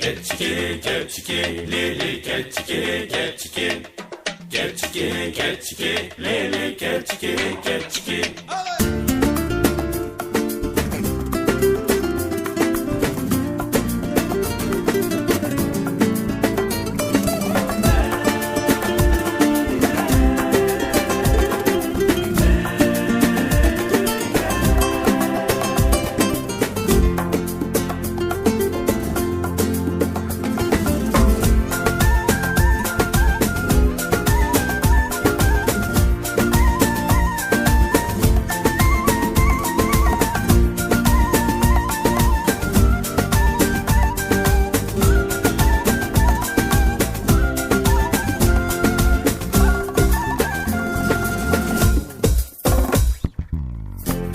Keçiki, keçiki, lili, keçiki, keçiki. Keçiki, keçiki, lili, keçiki, keçiki.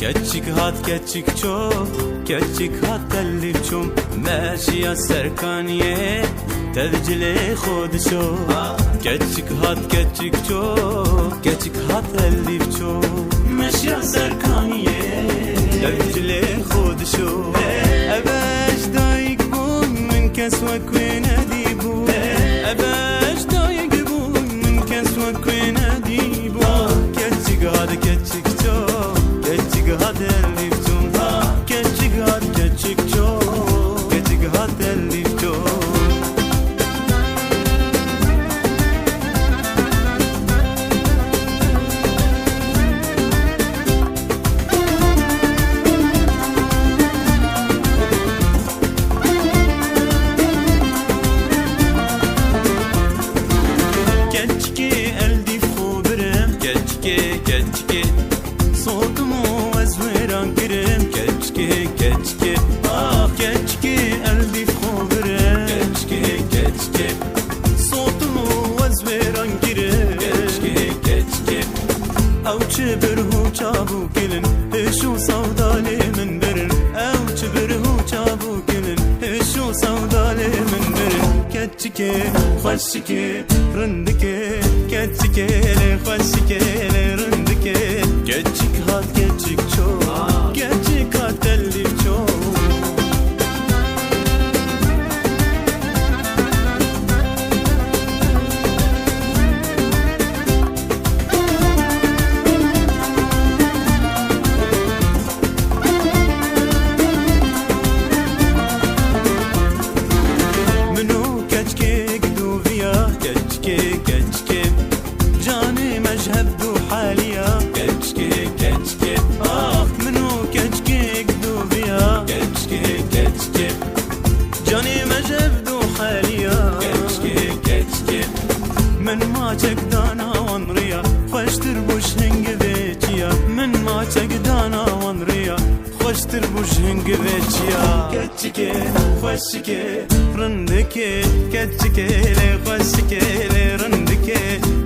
keçik hat keçik çok, keçik hat تلف چوم ماشي السركانية تذجلي خود شو keçik hat keçik çok, keçik hat تلف çok ماشي السركانية تذجلي خود شو أباش دايق بون من كسوك وين أديبو أباش دايق بون من كسوك وين أديبو keçik hat keçik çok keçik hat elif çum keçik hat keçik çok keçik hat elif çum keçki elif xubrim keçki keçki صوتمو وزويران كريم كتشكي كتشكي كتشكي قلبي في خبرم كتشكي كتشكي صوتمو وزويران كريم كتشكي كتشكي او تشبرهو چابو كلن هشو صودالي من برن او تشبرهو چابو كلن هشو صودالي من برن كتشكي خشكي رندكي كتشكي خشكي رندكي keçik hat keçik çok, keçik hat elif çok. منو keçki gidu via keçki keçki canı mezheb du haliya keçki keçki منو keçki gidu via keçki keçki canı mezheb du haliya keçki keçki من ما çekdana wanriya خوشتر buş hengeveciya من ما çekdana wanriya خوشتر buş hengeveciya keçki خوشki rındaki keçki le خوشki le rındaki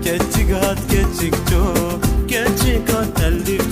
keçik hat keçik çok keçik hat elif